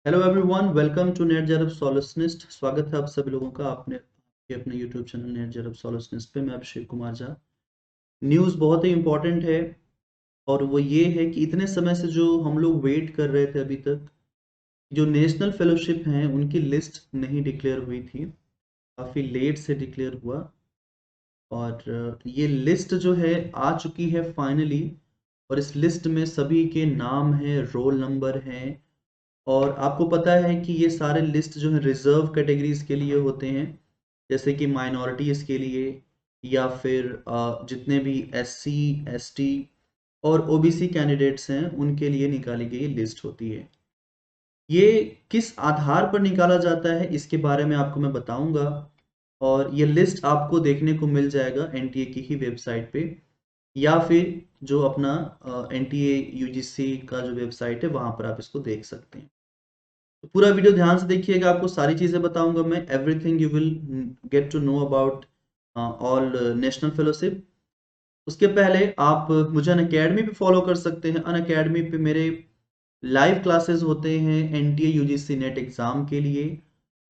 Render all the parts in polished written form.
Hello everyone, welcome to NET जरब solutionist. स्वागत है आप सभी लोगों का अपने यूट्यूब चैनल नेट जरब सॉल्यूशनिस्ट पे। मैं अभिषेक कुमार झा। न्यूज़ बहुत ही इम्पोर्टेंट है और वो ये है कि इतने समय से जो हम लोग वेट कर रहे थे, अभी तक जो नेशनल फेलोशिप हैं उनकी लिस्ट नहीं डिक्लेयर हुई थी। काफ़ी लेट से डिक्लेयर हुआ और ये लिस्ट जो है आ चुकी है फाइनली। और इस लिस्ट में सभी के नाम हैं, रोल नंबर हैं। और आपको पता है कि ये सारे लिस्ट जो है रिजर्व कैटेगरीज के लिए होते हैं, जैसे कि माइनॉरिटीज के लिए या फिर जितने भी एससी, एसटी और ओबीसी कैंडिडेट्स हैं उनके लिए निकाली गई लिस्ट होती है। ये किस आधार पर निकाला जाता है इसके बारे में आपको मैं बताऊंगा। और ये लिस्ट आपको देखने को मिल जाएगा एनटीए की ही वेबसाइट पे, या फिर जो अपना एनटीए यूजीसी का जो वेबसाइट है वहां पर आप इसको देख सकते हैं। तो पूरा वीडियो ध्यान से देखिएगा, आपको सारी चीजें बताऊंगा मैं। Everything you will get to know about all national fellowship. उसके पहले आप मुझे अन अकेडमी पे फॉलो कर सकते हैं। अन अकेडमी पे मेरे लाइव क्लासेस होते हैं एनटीए यूजीसी नेट एग्जाम के लिए।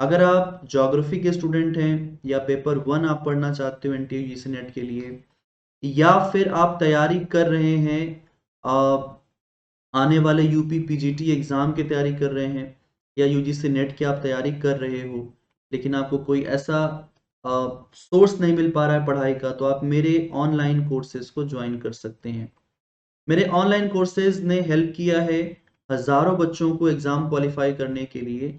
अगर आप ज्योग्राफी के स्टूडेंट हैं या पेपर 1 आप पढ़ना चाहते हो एनटीए यूजीसी नेट के लिए, या फिर आप तैयारी कर रहे हैं आने वाले यूपी पीजीटी एग्जाम की तैयारी कर रहे हैं, या यूजीसी नेट की आप तैयारी कर रहे हो, लेकिन आपको कोई ऐसा सोर्स नहीं मिल पा रहा है पढ़ाई का, तो आप मेरे ऑनलाइन कोर्सेज को ज्वाइन कर सकते हैं। मेरे ऑनलाइन कोर्सेज ने हेल्प किया है हजारों बच्चों को एग्जाम क्वालिफाई करने के लिए।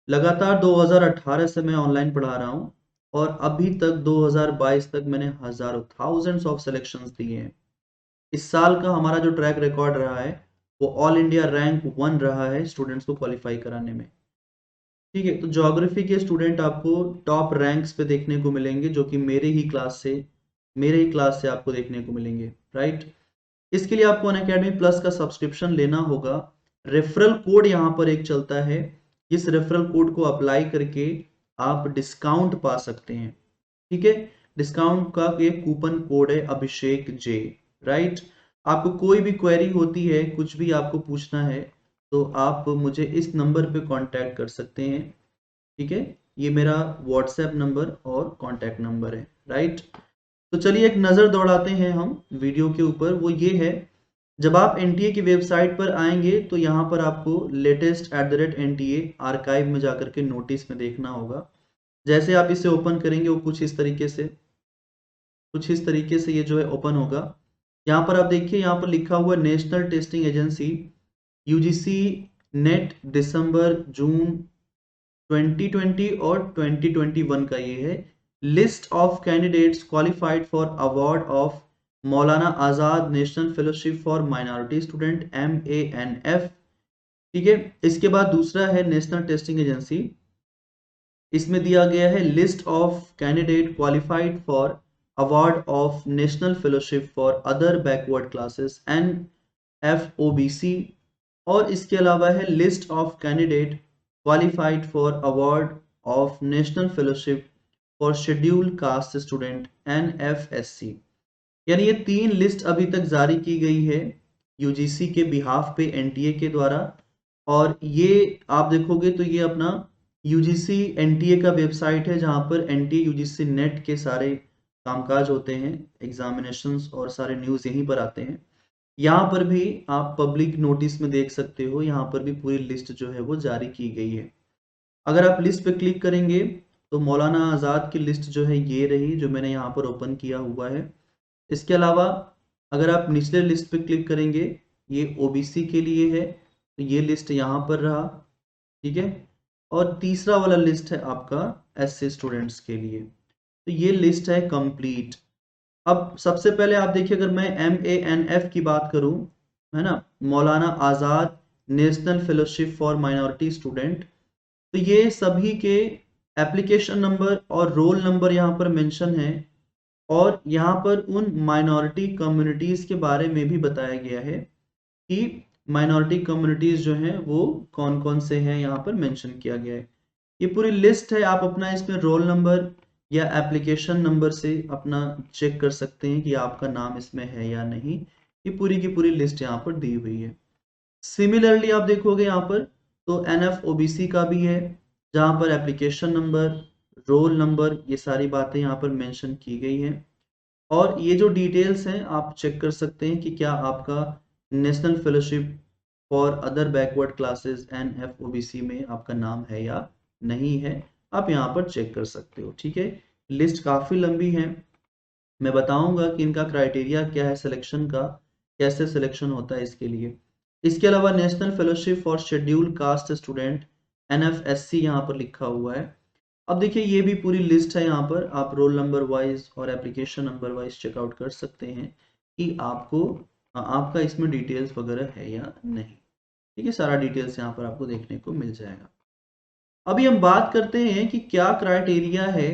लगातार 2018 से मैं ऑनलाइन पढ़ा रहा हूँ और अभी तक 2022 तक मैंने हजारों थाउजेंड्स ऑफ सिलेक्शंस दिए हैं। इस साल का हमारा जो ट्रैक रिकॉर्ड रहा है वो ऑल इंडिया रैंक 1 रहा है स्टूडेंट्स को क्वालिफाई कराने में। ठीक है, तो ज्योग्राफी के स्टूडेंट आपको टॉप रैंक्स पे देखने को मिलेंगे, जो कि मेरे ही क्लास से आपको देखने को मिलेंगे, राइट। इसके लिए आपको अनअकैडमी प्लस का सब्सक्रिप्शन लेना होगा। रेफरल कोड यहाँ पर एक चलता है, इस रेफरल कोड को अप्लाई करके आप डिस्काउंट पा सकते हैं। ठीक है, डिस्काउंट का एक कूपन कोड है अभिषेक जे, राइट। आपको कोई भी क्वेरी होती है, कुछ भी आपको पूछना है, तो आप मुझे इस नंबर पे कांटेक्ट कर सकते हैं। ठीक है, ये मेरा व्हाट्सएप नंबर और कांटेक्ट नंबर है, राइट। तो चलिए एक नज़र दौड़ाते हैं हम वीडियो के ऊपर। वो ये है, जब आप एनटीए की वेबसाइट पर आएंगे तो यहाँ पर आपको लेटेस्ट @NTA आर्काइव में जाकर के नोटिस में देखना होगा। जैसे आप इसे ओपन करेंगे वो कुछ इस तरीके से ये जो है ओपन होगा। यहाँ पर आप देखिए, यहाँ पर लिखा हुआ National Testing Agency UGC NET दिसंबर जून 2020 और 2021 का ये है। List of candidates qualified for award of Maulana Azad National Fellowship for Minority Student MANF। ठीक है, इसके बाद दूसरा है नेशनल टेस्टिंग एजेंसी। इसमें दिया गया है list of candidate qualified for award of national Fellowship for other backward classes NFOBC। और इसके अलावा है list of candidate qualified for award of national Fellowship for scheduled caste student NFSC। यानी ये 3 लिस्ट अभी तक जारी की गई है यूजीसी के बिहाफ पे एनटीए के द्वारा। और ये आप देखोगे तो ये अपना यूजीसी एनटीए का वेबसाइट है, जहां पर एनटीए यूजीसी नेट के सारे कामकाज होते हैं, एग्जामिनेशंस और सारे न्यूज़ यहीं पर आते हैं। यहाँ पर भी आप पब्लिक नोटिस में देख सकते हो, यहाँ पर भी पूरी लिस्ट जो है वो जारी की गई है। अगर आप लिस्ट पे क्लिक करेंगे तो मौलाना आज़ाद की लिस्ट जो है ये रही, जो मैंने यहाँ पर ओपन किया हुआ है। इसके अलावा अगर आप निचले लिस्ट पे क्लिक करेंगे, ये ओबीसी के लिए है, तो ये लिस्ट यहाँ पर रहा। ठीक है, और तीसरा वाला लिस्ट है आपका एससी स्टूडेंट्स के लिए। तो ये लिस्ट है कंप्लीट। अब सबसे पहले आप देखिए, अगर मैं MANF की बात करूं, है ना, Maulana Azad National Fellowship for Minority Student, तो ये सभी के एप्लीकेशन नंबर और रोल नंबर यहाँ पर मेंशन है। और यहाँ पर उन माइनॉरिटी कम्युनिटीज के बारे में भी बताया गया है कि माइनॉरिटी कम्युनिटीज जो हैं वो कौन कौन से हैं, यहाँ पर मेंशन किया गया है। ये पूरी लिस्ट है, आप अपना इसमें रोल नंबर या एप्लीकेशन नंबर से अपना चेक कर सकते हैं कि आपका नाम इसमें है या नहीं। ये पूरी की पूरी लिस्ट यहाँ पर दी हुई है। सिमिलरली आप देखोगे यहाँ पर तो NFOBC का भी है, जहाँ पर एप्लीकेशन नंबर, रोल नंबर, ये सारी बातें यहाँ पर मेंशन की गई हैं। और ये जो डिटेल्स हैं आप चेक कर सकते हैं कि क्या आपका national Fellowship for other backward classes NFOBC में आपका नाम है या नहीं है, आप यहाँ पर चेक कर सकते हो। ठीक है, लिस्ट काफ़ी लंबी है, मैं बताऊंगा कि इनका क्राइटेरिया क्या है सिलेक्शन का, कैसे सिलेक्शन होता है इसके लिए। इसके अलावा national Fellowship for scheduled caste student NFSC यहाँ पर लिखा हुआ है। अब देखिए ये भी पूरी लिस्ट है, यहाँ पर आप रोल नंबर वाइज और एप्लीकेशन नंबर वाइज चेकआउट कर सकते हैं कि आपको आपका इसमें डिटेल्स वगैरह है या नहीं। ठीक है, सारा डिटेल्स यहाँ पर आपको देखने को मिल जाएगा। अभी हम बात करते हैं कि क्या क्राइटेरिया है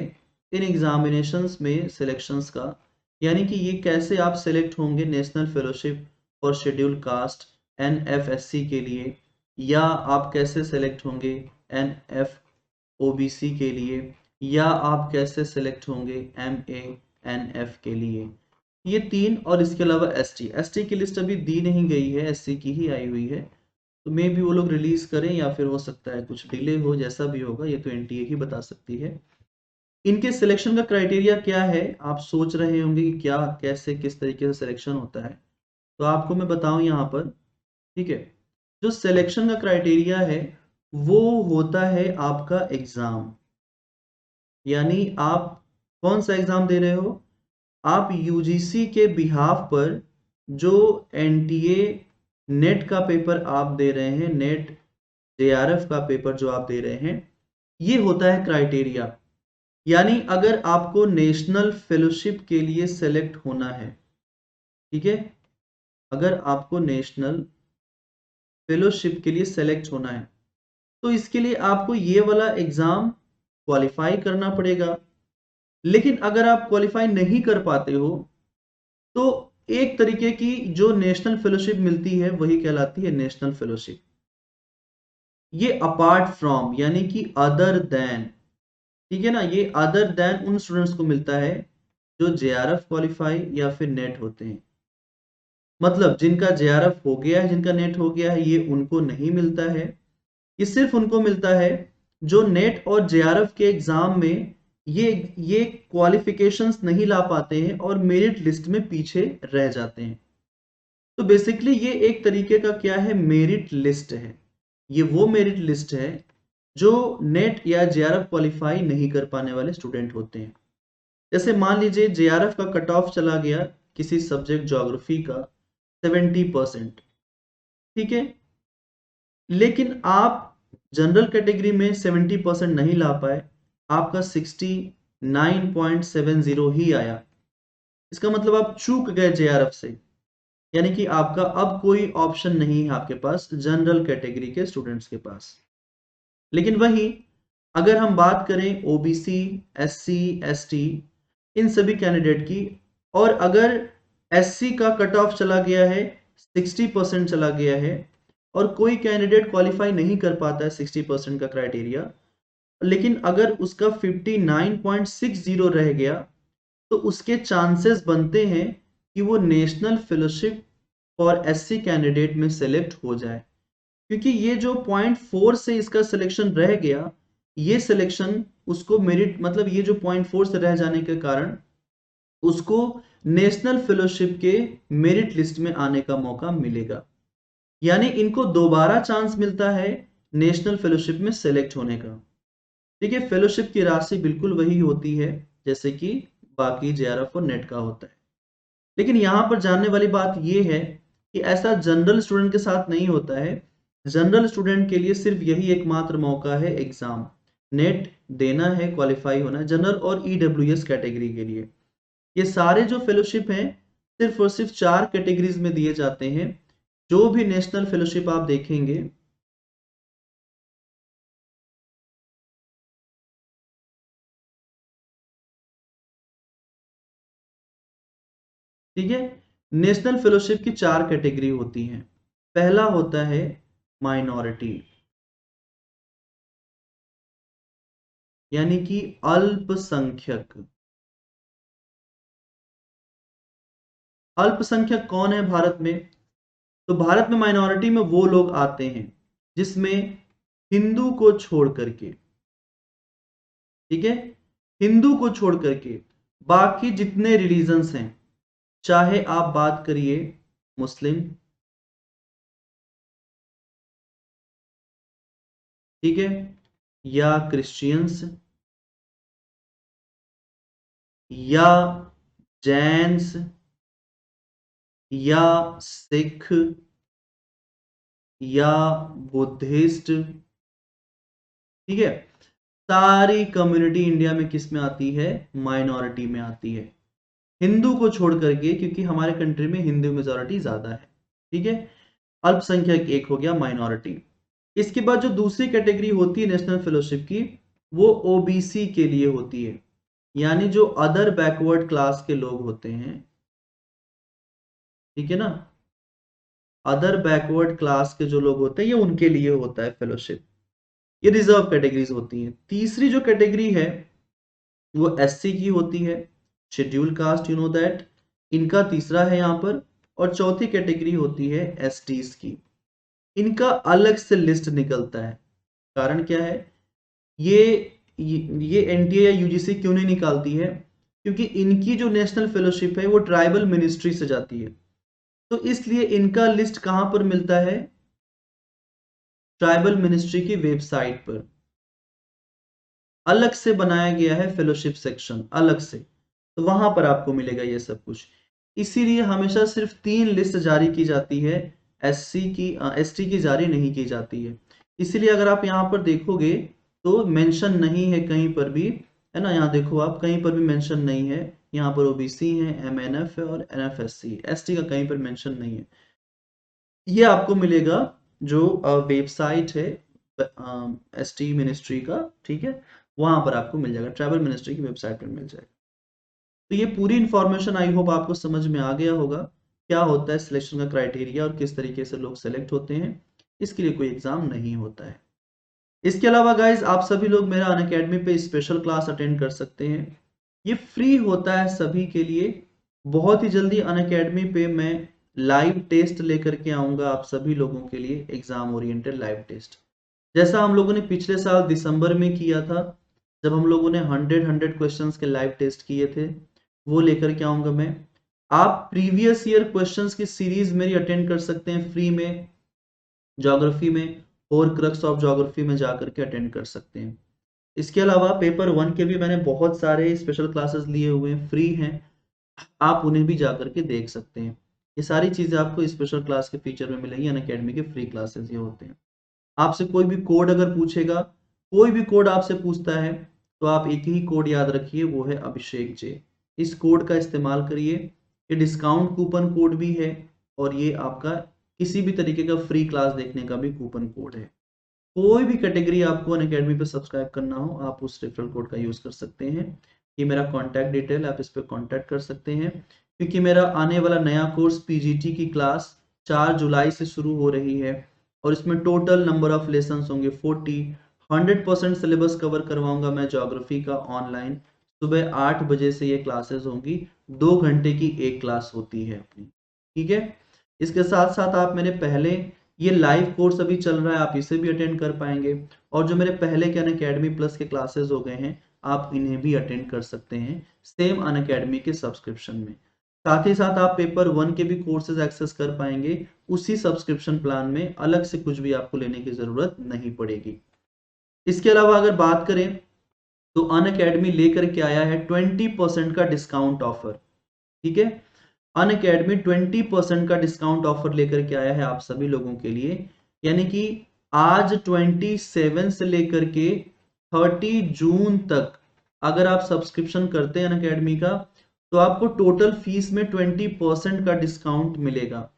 इन एग्जामिनेशंस में सिलेक्शंस का, यानी कि ये कैसे आप सिलेक्ट होंगे national Fellowship for scheduled caste NFSC के लिए, या आप कैसे सिलेक्ट होंगे NFOBC के लिए, या आप कैसे सिलेक्ट होंगे MANF के लिए। ये तीन, और इसके अलावा ST की लिस्ट अभी दी नहीं गई है, SC की ही आई हुई है, तो मे भी वो लोग रिलीज करें या फिर हो सकता है कुछ डिले हो, जैसा भी होगा ये तो NTA ही बता सकती है। इनके सिलेक्शन का क्राइटेरिया क्या है, आप सोच रहे होंगे कि क्या कैसे किस तरीके से सिलेक्शन होता है, तो आपको मैं बताऊं यहाँ पर। ठीक है, जो सिलेक्शन का क्राइटेरिया है वो होता है आपका एग्जाम, यानी आप कौन सा एग्जाम दे रहे हो, आप UGC के बिहाफ पर जो NTA नेट का पेपर आप दे रहे हैं, नेट JRF का पेपर जो आप दे रहे हैं, ये होता है क्राइटेरिया। यानी अगर आपको नेशनल फेलोशिप के लिए सेलेक्ट होना है, ठीक है, अगर आपको नेशनल फेलोशिप के लिए सेलेक्ट होना है तो इसके लिए आपको ये वाला एग्जाम क्वालिफाई करना पड़ेगा। लेकिन अगर आप क्वालिफाई नहीं कर पाते हो तो एक तरीके की जो नेशनल फेलोशिप मिलती है वही कहलाती है नेशनल फेलोशिप। ये अपार्ट फ्रॉम यानी कि अदर देन, ठीक है ना, ये अदर देन उन स्टूडेंट्स को मिलता है जो JRF क्वालिफाई या फिर नेट होते हैं। मतलब जिनका JRF हो गया है, जिनका नेट हो गया है, ये उनको नहीं मिलता है। ये सिर्फ उनको मिलता है जो नेट और JRF के एग्जाम में ये क्वालिफिकेशंस नहीं ला पाते हैं और मेरिट लिस्ट में पीछे रह जाते हैं। तो बेसिकली ये एक तरीके का क्या है, मेरिट लिस्ट है। ये वो मेरिट लिस्ट है जो नेट या JRF क्वालिफाई नहीं कर पाने वाले स्टूडेंट होते हैं। जैसे मान लीजिए JRF का कट ऑफ चला गया किसी सब्जेक्ट ज्योग्राफी का 70%, ठीक है, लेकिन आप जनरल कैटेगरी में 70% नहीं ला पाए, आपका 69.70 ही आया, इसका मतलब आप चूक गए JRF से, यानी कि आपका अब कोई ऑप्शन नहीं है आपके पास जनरल कैटेगरी के स्टूडेंट्स के पास। लेकिन वही अगर हम बात करें OBC, SC, ST इन सभी कैंडिडेट की, और अगर SC का कट ऑफ चला गया है 60% चला गया है और कोई कैंडिडेट क्वालिफाई नहीं कर पाता है 60% का क्राइटेरिया, लेकिन अगर उसका 59.60 रह गया तो उसके चांसेस बनते हैं कि वो national Fellowship for SC candidate में सेलेक्ट हो जाए। क्योंकि ये जो 0.4 से इसका सिलेक्शन रह गया, ये सिलेक्शन उसको मेरिट, मतलब ये जो 0.4 से रह जाने के कारण उसको नेशनल फेलोशिप के मेरिट लिस्ट में आने का मौका मिलेगा। यानी इनको दोबारा चांस मिलता है नेशनल फेलोशिप में सेलेक्ट होने का। ठीक है, फेलोशिप की राशि बिल्कुल वही होती है जैसे कि बाकी JRF और नेट का होता है। लेकिन यहाँ पर जानने वाली बात यह है कि ऐसा जनरल स्टूडेंट के साथ नहीं होता है। जनरल स्टूडेंट के लिए सिर्फ यही एकमात्र मौका है एग्जाम, नेट देना है, क्वालिफाई होना है, जनरल और EWS कैटेगरी के लिए। ये सारे जो फेलोशिप हैं सिर्फ और सिर्फ 4 कैटेगरीज में दिए जाते हैं। जो भी नेशनल फेलोशिप आप देखेंगे, ठीक है, नेशनल फेलोशिप की 4 कैटेगरी होती हैं। पहला होता है माइनॉरिटी, यानी कि अल्पसंख्यक। अल्पसंख्यक कौन है भारत में, तो भारत में माइनॉरिटी में वो लोग आते हैं जिसमें हिंदू को छोड़ करके, ठीक है, हिंदू को छोड़ करके बाकी जितने रिलीजन्स हैं, चाहे आप बात करिए मुस्लिम, ठीक है, या क्रिश्चियंस, या जैन्स, या सिख, या बुद्धिस्ट, ठीक है, सारी कम्युनिटी इंडिया में किस में आती है? माइनॉरिटी में आती है, हिंदू को छोड़ करके, क्योंकि हमारे कंट्री में हिंदू मेजॉरिटी ज्यादा है, ठीक है। अल्पसंख्यक एक हो गया, माइनॉरिटी। इसके बाद जो दूसरी कैटेगरी होती है नेशनल फेलोशिप की, वो ओबीसी के लिए होती है, यानी जो अदर बैकवर्ड क्लास के लोग होते हैं, ठीक है ना, अदर बैकवर्ड क्लास के जो लोग होते हैं, ये उनके लिए होता है फेलोशिप, ये रिजर्व कैटेगरीज होती हैं। तीसरी जो कैटेगरी है वो एससी की होती है, schedule caste, you know that, इनका तीसरा है यहाँ पर। और चौथी कैटेगरी होती है एसटीज की, इनका अलग से लिस्ट निकलता है। कारण क्या है? ये ये एनटीए या यूजीसी क्यों नहीं निकालती है? क्योंकि इनकी जो नेशनल फेलोशिप है वो ट्राइबल मिनिस्ट्री से जाती है, तो इसलिए इनका लिस्ट कहां पर मिलता है? ट्राइबल मिनिस्ट्री की वेबसाइट पर अलग से बनाया गया है फेलोशिप सेक्शन, अलग से, तो वहां पर आपको मिलेगा ये सब कुछ। इसीलिए हमेशा सिर्फ 3 लिस्ट जारी की जाती है, एससी की, एसटी की जारी नहीं की जाती है। इसीलिए अगर आप यहाँ पर देखोगे तो मेंशन नहीं है कहीं पर भी, है ना, यहाँ देखो आप, कहीं पर भी मेंशन नहीं है। यहाँ पर ओबीसी है, एमएनएफ है और एनएफएससी, एसटी का कहीं पर मेंशन नहीं है। ये आपको मिलेगा जो वेबसाइट है एसटी मिनिस्ट्री का, ठीक है, वहां पर आपको मिल जाएगा, ट्राइबल मिनिस्ट्री की वेबसाइट पर मिल जाएगा। तो ये पूरी इंफॉर्मेशन आई होप आपको समझ में आ गया होगा, क्या होता है सिलेक्शन का क्राइटेरिया और किस तरीके से लोग सेलेक्ट होते हैं। इसके लिए कोई एग्जाम नहीं होता है। इसके अलावा गाइज आप सभी लोग मेरा अनअकैडमी पे स्पेशल क्लास अटेंड कर सकते हैं, ये फ्री होता है सभी के लिए। बहुत ही जल्दी अनअकैडमी पे मैं लाइव टेस्ट लेकर के आऊंगा आप सभी लोगों के लिए, एग्जाम ओरिएंटेड लाइव टेस्ट, जैसा हम लोगों ने पिछले साल दिसंबर में किया था, जब हम लोगों ने 100 क्वेश्चंस के लाइव टेस्ट किए थे, वो लेकर के आऊंगा मैं। आप प्रीवियस ईयर क्वेश्चंस की सीरीज मेरी अटेंड कर सकते हैं फ्री में, ज्योग्राफी में, और क्रक्स ऑफ ज्योग्राफी में जाकर के अटेंड कर सकते हैं। इसके अलावा पेपर 1 के भी मैंने बहुत सारे स्पेशल क्लासेस लिए हुए हैं, फ्री हैं, आप उन्हें भी जाकर के देख सकते हैं। ये सारी चीजें आपको स्पेशल क्लास के फीचर में मिलेगी, अनअकैडमी के फ्री क्लासेस ये होते हैं। आपसे कोई भी कोड अगर पूछेगा, कोई भी कोड आपसे पूछता है, तो आप एक ही कोड याद रखिए, वो है अभिषेक जे। इस कोड का इस्तेमाल करिए, ये डिस्काउंट कूपन कोड भी है, और ये आपका किसी भी तरीके का फ्री क्लास देखने का भी कूपन कोड है। कोई भी कैटेगरी आपको अनअकैडमी पे सब्सक्राइब करना हो, आप उस रेफरल कोड का यूज कर सकते हैं। ये मेरा कॉन्टैक्ट डिटेल, आप इस पर कॉन्टैक्ट कर सकते हैं। क्योंकि मेरा आने वाला नया कोर्स पीजीटी की क्लास 4 जुलाई से शुरू हो रही है, और इसमें टोटल नंबर ऑफ लेसन होंगे 40। 100% सिलेबस कवर करवाऊंगा मैं ज्योग्राफी का ऑनलाइन। सुबह 8 बजे से ये क्लासेस होंगी, 2 घंटे की एक क्लास होती है अपनी, ठीक है। इसके साथ साथ आप मेरे पहले, ये लाइव कोर्स अभी चल रहा है, आप इसे भी अटेंड कर पाएंगे, और जो मेरे पहले के अनअकैडमी प्लस के क्लासेस हो गए हैं, आप इन्हें भी अटेंड कर सकते हैं सेम अनअकैडमी के सब्सक्रिप्शन में। साथ ही साथ आप पेपर 1 के भी कोर्सेज एक्सेस कर पाएंगे उसी सब्सक्रिप्शन प्लान में, अलग से कुछ भी आपको लेने की जरूरत नहीं पड़ेगी। इसके अलावा अगर बात करें तो अनअकैडमी लेकर के आया है 20% का डिस्काउंट ऑफर, ठीक है। अनअकैडमी 20% का डिस्काउंट ऑफर लेकर के आया है आप सभी लोगों के लिए, यानी कि आज 27 से लेकर के 30 जून तक अगर आप सब्सक्रिप्शन करते हैं अनअकैडमी का, तो आपको टोटल फीस में 20% का डिस्काउंट मिलेगा।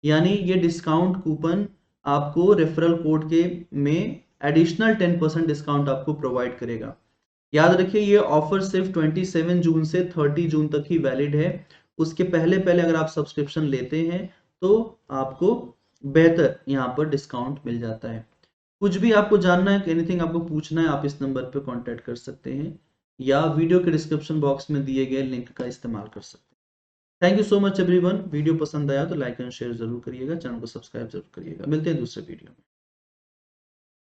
यानी ये डिस्काउंट कूपन आपको रेफरल कोड के में एडिशनल 10% डिस्काउंट आपको प्रोवाइड करेगा। याद रखिए ये ऑफर सिर्फ 27 जून से 30 जून तक ही वैलिड है। उसके पहले पहले अगर आप सब्सक्रिप्शन लेते हैं तो आपको बेहतर यहाँ पर डिस्काउंट मिल जाता है। कुछ भी आपको जानना है, एनीथिंग आपको पूछना है, आप इस नंबर पर कांटेक्ट कर सकते हैं, या वीडियो के डिस्क्रिप्शन बॉक्स में दिए गए लिंक का इस्तेमाल कर सकते हैं। Thank you so much everyone. Video पसंद आया तो लाइक एंड शेयर जरूर करिएगा, चैनल को सब्सक्राइब जरूर करिएगा। मिलते हैं दूसरे वीडियो में।